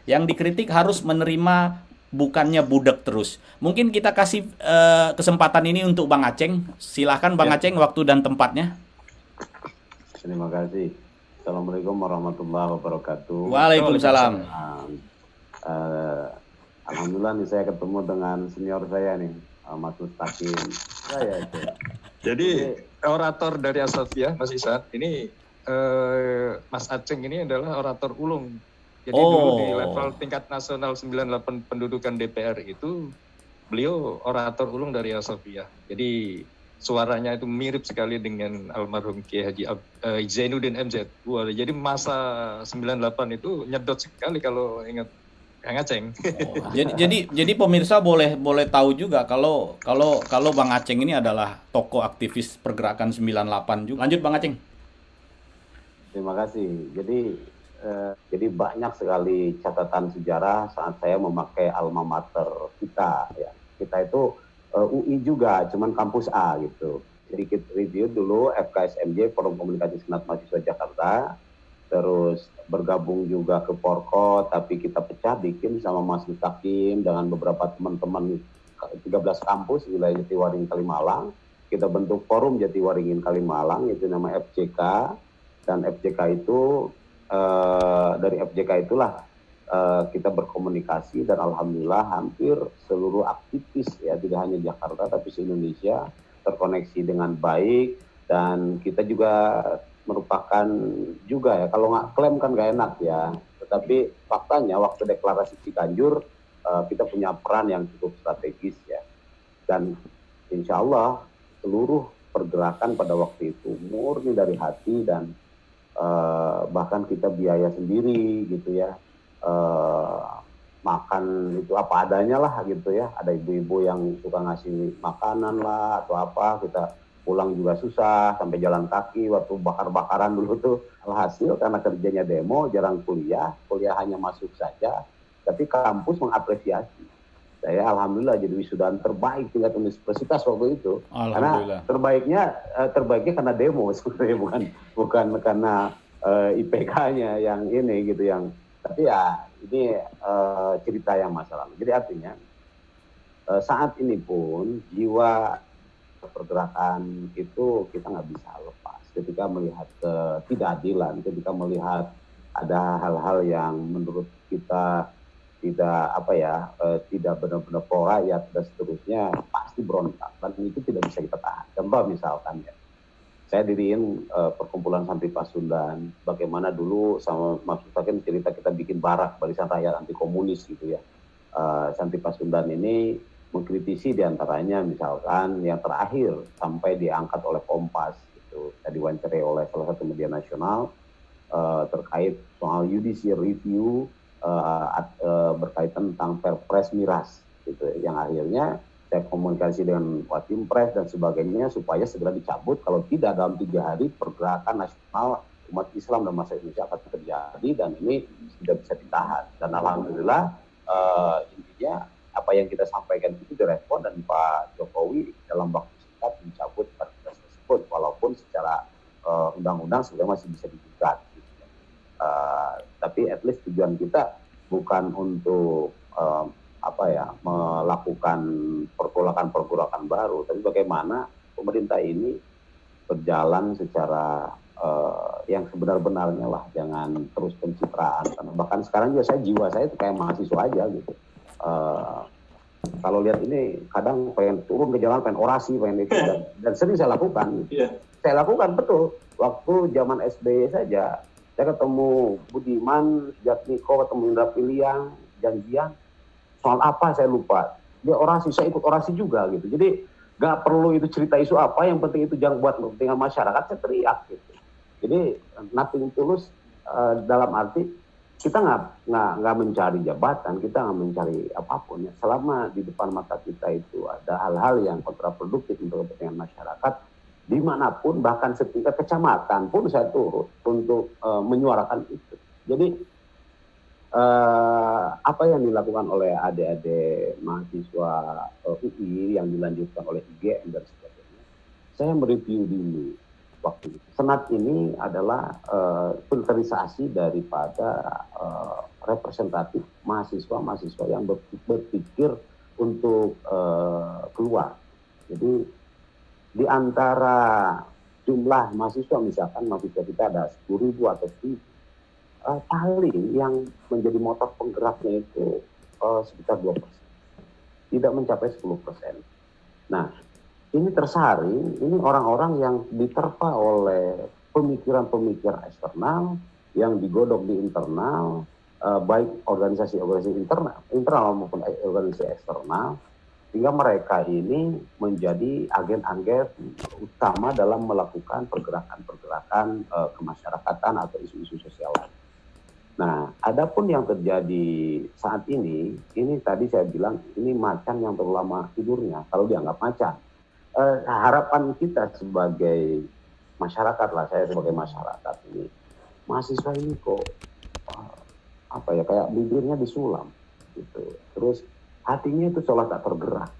Yang dikritik harus menerima, bukannya budak terus. Mungkin kita kasih kesempatan ini untuk Bang Aceng. Silahkan Bang Ya, Aceng, waktu dan tempatnya. Terima kasih. Assalamualaikum warahmatullahi wabarakatuh. Waalaikumsalam. Waalaikumsalam. Eh, Alhamdulillah nih saya ketemu dengan senior saya nih, Mas Mustaqim. Saya itu. Jadi Jadi orator dari Asafiyah, Mas Isan, ini Mas Aceng ini adalah orator ulung. Jadi dulu di Oh, level tingkat nasional 98 pendudukan DPR itu beliau orator ulung dari Asafiyah. Jadi suaranya itu mirip sekali dengan almarhum Kiai Haji Zainuddin MZ. Wah, jadi masa 98 itu nyedot sekali kalau ingat Kang Aceng. oh. Jadi pemirsa boleh boleh tahu juga kalau kalau kalau Bang Aceng ini adalah tokoh aktivis pergerakan 98 juga. Lanjut Bang Aceng. terima kasih. Jadi banyak sekali catatan sejarah saat saya memakai alma mater kita. Ya. Kita itu UI juga, cuman kampus A gitu. Sedikit review dulu FKSMJ Forum Komunikasi Senat Mahasiswa Jakarta. Terus bergabung juga ke Porko, tapi kita pecah bikin sama Mas Mustaqim dengan beberapa teman-teman 13 kampus wilayah Jatiwaringin Kalimalang. Kita bentuk forum Jatiwaringin Kalimalang, itu nama FJK, dan FJK itu dari FJK itulah kita berkomunikasi dan alhamdulillah hampir seluruh aktivis ya tidak hanya Jakarta tapi se-Indonesia terkoneksi dengan baik dan kita juga merupakan juga ya kalau nggak klaim kan nggak enak ya tetapi faktanya waktu deklarasi Ciganjur kita punya peran yang cukup strategis ya dan insya Allah seluruh pergerakan pada waktu itu murni dari hati dan bahkan kita biaya sendiri gitu ya makan itu apa adanya lah gitu ya ada ibu-ibu yang suka ngasih makanan lah atau apa kita pulang juga susah sampai jalan kaki waktu bakar-bakaran dulu tuh alhasil karena kerjanya demo jarang kuliah hanya masuk saja tapi kampus mengapresiasi saya alhamdulillah jadi wisudaan terbaik tingkat universitas waktu itu karena Alhamdulillah. terbaiknya karena demo sebenarnya bukan karena IPK-nya yang ini gitu yang tapi ya ini cerita yang masa lalu jadi artinya saat ini pun jiwa pergerakan itu kita nggak bisa lepas ketika melihat ketidakadilan ketika melihat ada hal-hal yang menurut kita tidak benar-benar pro rakyat dan seterusnya pasti berontak dan itu tidak bisa kita tahan. Contoh misalkan ya, saya diriin perkumpulan Santri Pasundan, bagaimana dulu sama Mas Mustaqim cerita kita bikin barak barisan rakyat anti komunis gitu ya. Santri Pasundan ini mengkritisi diantaranya misalkan yang terakhir sampai diangkat oleh Kompas gitu, saya diwawancarai oleh salah satu media nasional terkait soal judicial review berkaitan tentang Perpres Miras gitu yang akhirnya saya komunikasi dengan Watimpres dan sebagainya supaya segera dicabut kalau tidak dalam 3 hari pergerakan nasional umat Islam dan masyarakat Indonesia akan terjadi dan ini tidak bisa ditahan dan alhamdulillah intinya apa yang kita sampaikan itu direspon dan Pak Jokowi dalam waktu singkat mencabut Perpres tersebut walaupun secara undang-undang sebenarnya masih bisa digugat gitu. Tapi at least tujuan kita bukan untuk melakukan pergolakan baru, tapi bagaimana pemerintah ini berjalan secara yang sebenar-benarnya lah, jangan terus pencitraan. Karena bahkan sekarang juga jiwa saya itu kayak mahasiswa aja gitu. Kalau lihat ini kadang pengen turun ke jalan, pengen orasi, pengen itu dan sering saya lakukan. Gitu. Iya. Saya lakukan betul. Waktu zaman SBY saja saya ketemu Budiman, Jatmiko, ketemu Indra Piliang, janjian soal apa saya lupa. Dia orasi, saya ikut orasi juga gitu. Jadi nggak perlu itu cerita isu apa, yang penting itu jangan buat kepentingan masyarakat, saya teriak gitu. Jadi nothing tulus dalam arti kita nggak mencari jabatan, kita nggak mencari apapun ya. Selama di depan mata kita itu ada hal-hal yang kontraproduktif untuk kepentingan masyarakat, dimanapun bahkan setingkat kecamatan pun saya turut untuk menyuarakan itu. Jadi apa yang dilakukan oleh adik-adik mahasiswa UI yang dilanjutkan oleh IGM dan sebagainya, saya mereview dulu waktu itu. Senat ini adalah filterisasi daripada representatif mahasiswa yang berpikir untuk keluar. Jadi di antara jumlah mahasiswa, misalkan mahasiswa kita ada 10.000 atau 1.000, paling yang menjadi motor penggeraknya itu sekitar 2%, tidak mencapai 10%. Nah, ini tersaring, ini orang-orang yang diterpa oleh pemikiran-pemikiran eksternal yang digodok di internal, baik organisasi-organisasi internal maupun organisasi eksternal, sehingga mereka ini menjadi agen-agen utama dalam melakukan pergerakan-pergerakan kemasyarakatan atau isu-isu sosial. Nah, adapun yang terjadi saat ini tadi saya bilang ini macan yang terlalu lama tidurnya, kalau dianggap macan. Harapan kita sebagai masyarakat lah, saya sebagai masyarakat ini, mahasiswa ini kok kayak bibirnya disulam gitu, terus hatinya itu seolah tak tergerak.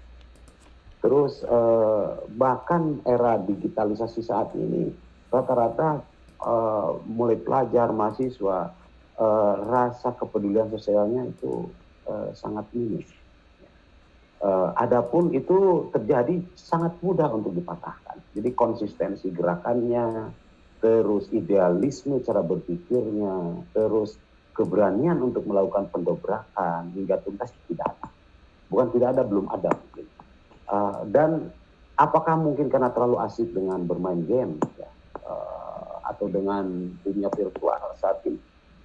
Terus bahkan era digitalisasi saat ini rata-rata mulai pelajar mahasiswa rasa kepedulian sosialnya itu sangat minim. Adapun itu terjadi sangat mudah untuk dipatahkan. Jadi konsistensi gerakannya, terus idealisme cara berpikirnya, terus keberanian untuk melakukan pendobrakan hingga tuntas tidak ada. Bukan tidak ada, belum ada mungkin. Dan apakah mungkin karena terlalu asik dengan bermain game ya, atau dengan dunia virtual saat ini?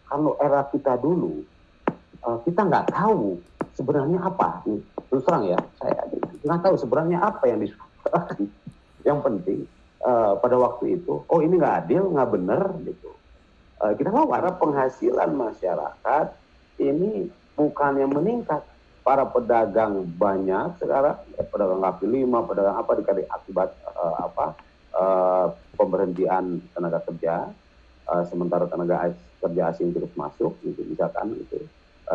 Kalau era kita dulu, kita nggak tahu sebenarnya apa. Terus terang ya, saya nggak tahu sebenarnya apa yang disuarakan. Yang penting pada waktu itu, ini nggak adil, nggak benar gitu. Kita tahu karena penghasilan masyarakat ini bukannya meningkat. Para pedagang banyak sekarang, pedagang kaki lima, pedagang apa dikali akibat pemberhentian tenaga kerja, sementara tenaga kerja asing terus masuk, gitu misalkan itu.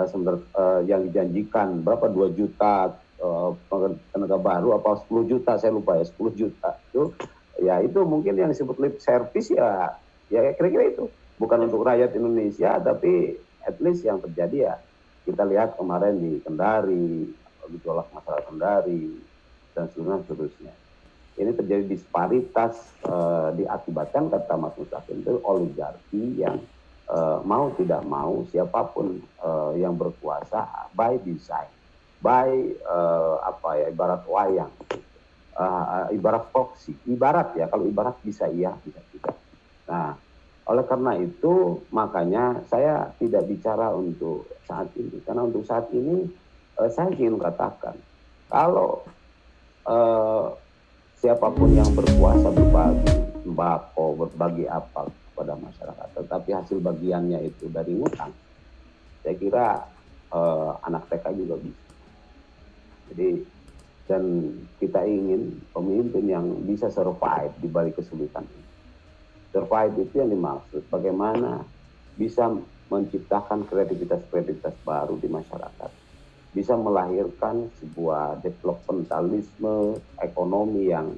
Sementara yang dijanjikan berapa 2 juta tenaga baru apa 10 juta saya lupa ya, 10 juta itu ya, itu mungkin yang disebut lip service ya kira-kira itu bukan untuk rakyat Indonesia, tapi at least yang terjadi ya kita lihat kemarin di Kendari, gejolak masalah Kendari dan seterusnya. Ini terjadi disparitas diakibatkan, kata Mas Mustaqim, itu oligarki yang mau tidak mau siapapun yang berkuasa by design, by ibarat wayang, ibarat proksi, ibarat ya, kalau ibarat bisa iya bisa tidak. Nah, oleh karena itu makanya saya tidak bicara untuk saat ini, karena untuk saat ini saya ingin katakan kalau siapapun yang berkuasa berbagi sembako, berbagi apa kepada masyarakat, tetapi hasil bagiannya itu dari ngutang, saya kira anak TK juga bisa. Jadi, dan kita ingin pemimpin yang bisa survive di balik kesulitan ini. Survive itu yang dimaksud bagaimana bisa menciptakan kreativitas baru di masyarakat, bisa melahirkan sebuah developmentalisme ekonomi yang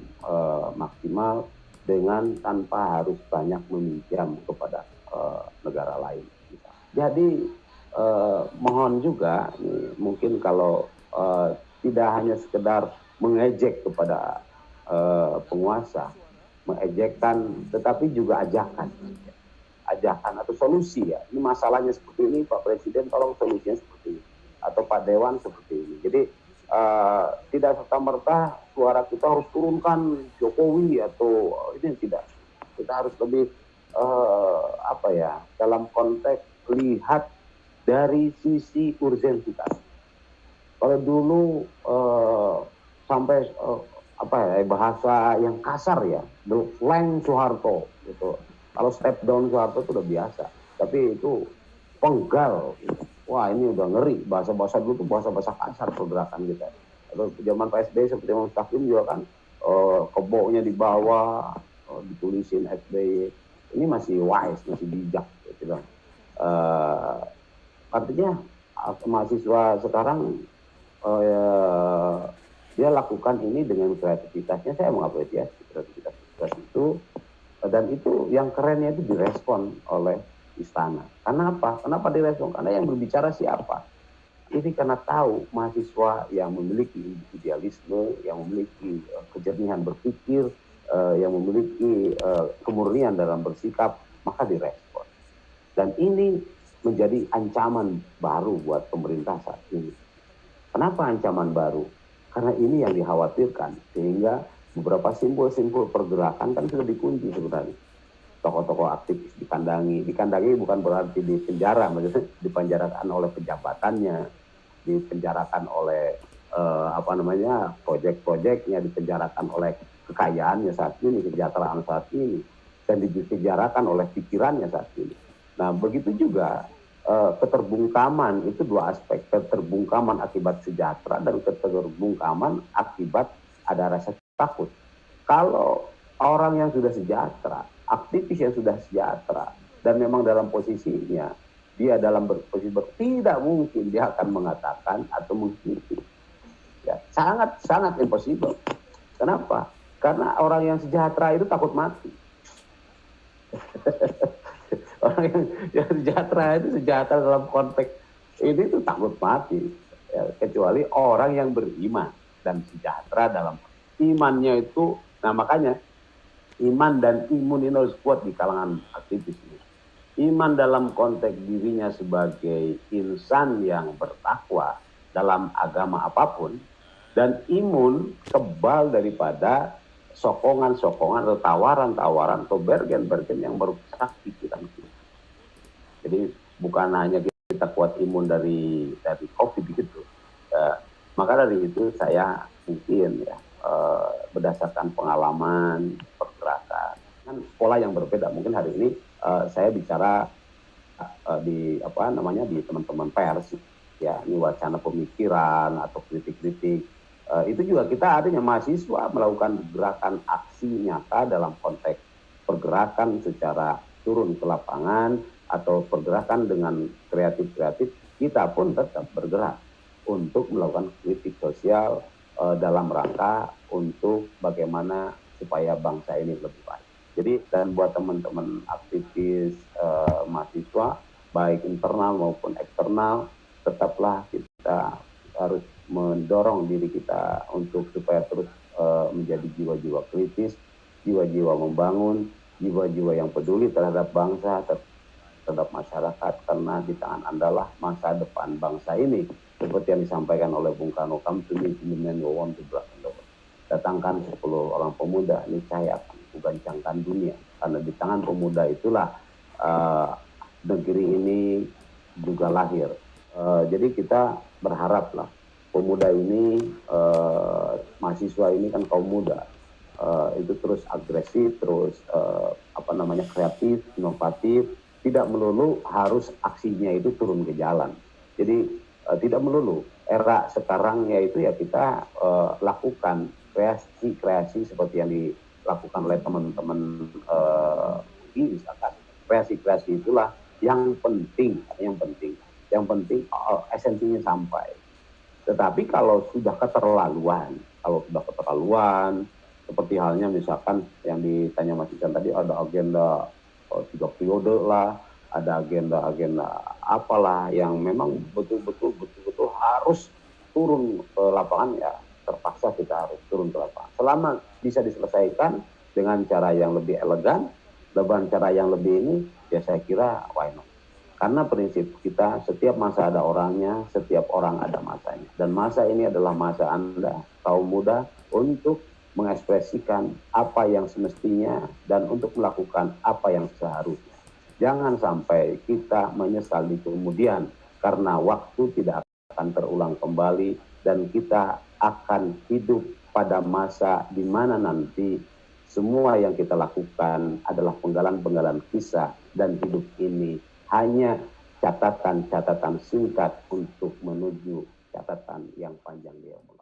maksimal dengan tanpa harus banyak meminjam kepada negara lain. Jadi mohon juga mungkin kalau tidak hanya sekedar mengejek kepada penguasa, mengejekkan, tetapi juga ajakan atau solusi ya. Ini masalahnya seperti ini, Pak Presiden tolong solusinya seperti ini, atau Pak Dewan seperti ini. Jadi tidak serta-merta suara kita harus turunkan Jokowi atau ini, tidak. Kita harus lebih dalam konteks lihat dari sisi urgensitas. Kalau dulu sampai bahasa yang kasar ya, slang Soeharto gitu. Kalau step down Soeharto itu udah biasa, tapi itu penggal. Wah, ini udah ngeri, bahasa-bahasa dulu tuh bahasa-bahasa kasar pergerakan kita. Atau zaman PSBY seperti Mas Mustaqim juga kan, keboknya di bawah, ditulisin SBY. Ini masih wise, masih bijak gitu. Artinya mahasiswa sekarang dia lakukan ini dengan kreativitasnya. Saya mengapresiasi kreativitas itu, dan itu yang kerennya itu direspon oleh istana. Karena apa? Kenapa direspon? Karena yang berbicara siapa? Ini karena tahu mahasiswa yang memiliki idealisme, yang memiliki kejernihan berpikir, yang memiliki kemurnian dalam bersikap, maka direspon. Dan ini menjadi ancaman baru buat pemerintah saat ini. Kenapa ancaman baru? Karena ini yang dikhawatirkan, sehingga beberapa simbol-simbol pergerakan kan sudah dikunci sebenarnya. Tokoh-tokoh aktivis dikandangi bukan berarti dipenjara, maksudnya dipenjarakan oleh pejabatannya, dipenjarakan oleh proyek-proyeknya, dipenjarakan oleh kekayaannya saat ini, kesejahteraan saat ini, dan dipenjarakan oleh pikirannya saat ini. Nah, begitu juga keterbungkaman, itu dua aspek, keterbungkaman akibat sejahtera dan keterbungkaman akibat ada rasa takut. Kalau orang yang sudah sejahtera, aktivis yang sudah sejahtera, dan memang dalam posisinya, dia dalam posisi tidak mungkin dia akan mengatakan atau mengkritik. Ya, sangat impossible. Kenapa? Karena orang yang sejahtera itu takut mati. Orang yang sejahtera itu sejahtera dalam konteks ini itu takut mati. Ya, kecuali orang yang beriman dan sejahtera dalam imannya itu. Nah, makanya iman dan imun ini harus kuat di kalangan aktivis ini. Iman dalam konteks dirinya sebagai insan yang bertakwa dalam agama apapun, dan imun kebal daripada sokongan-sokongan atau tawaran-tawaran atau bergen-bergen yang merusak pikiran kita. Jadi bukan hanya kita kuat imun dari COVID gitu. Maka dari itu saya mungkin ya berdasarkan pengalaman pergerakan kan pola yang berbeda. Mungkin hari ini saya bicara di teman-teman pers ya, ini wacana pemikiran atau kritik-kritik. Itu juga kita adanya mahasiswa melakukan gerakan aksi nyata dalam konteks pergerakan secara turun ke lapangan atau pergerakan dengan kreatif-kreatif, kita pun tetap bergerak untuk melakukan kritik sosial dalam rangka untuk bagaimana supaya bangsa ini lebih baik. Jadi dan buat teman-teman aktivis mahasiswa baik internal maupun eksternal, tetaplah kita harus mendorong diri kita untuk supaya terus menjadi jiwa-jiwa kritis, jiwa-jiwa membangun, jiwa-jiwa yang peduli terhadap bangsa, terhadap masyarakat, karena di tangan Anda lah masa depan bangsa ini. Seperti yang disampaikan oleh Bung Karno, come to me, the men who want to black and white. Datangkan 10 orang pemuda, niscaya akan kugancangkan dunia. Karena di tangan pemuda itulah negeri ini juga lahir. Jadi kita berharaplah pemuda ini, mahasiswa ini kan kaum muda, itu terus agresif, terus kreatif, inovatif, tidak melulu harus aksinya itu turun ke jalan. Jadi tidak melulu. Era sekarang yaitu ya kita lakukan kreasi-kreasi seperti yang dilakukan oleh teman-teman misalkan. Kreasi-kreasi itulah yang penting esensinya sampai. Tetapi kalau sudah keterlaluan, seperti halnya misalkan yang ditanya Mas Ican tadi, ada agenda 3 periode lah, ada agenda apalah yang memang betul-betul harus turun ke lapangan, ya terpaksa kita harus turun ke lapangan. Selama bisa diselesaikan dengan cara yang lebih elegan, dengan cara yang lebih ini, ya saya kira why not. Karena prinsip kita, setiap masa ada orangnya, setiap orang ada masanya. Dan masa ini adalah masa Anda, kaum muda, untuk mengekspresikan apa yang semestinya dan untuk melakukan apa yang seharusnya. Jangan sampai kita menyesal di kemudian, karena waktu tidak akan terulang kembali dan kita akan hidup pada masa di mana nanti semua yang kita lakukan adalah penggalan-penggalan kisah, dan hidup ini hanya catatan-catatan singkat untuk menuju catatan yang panjang di umur.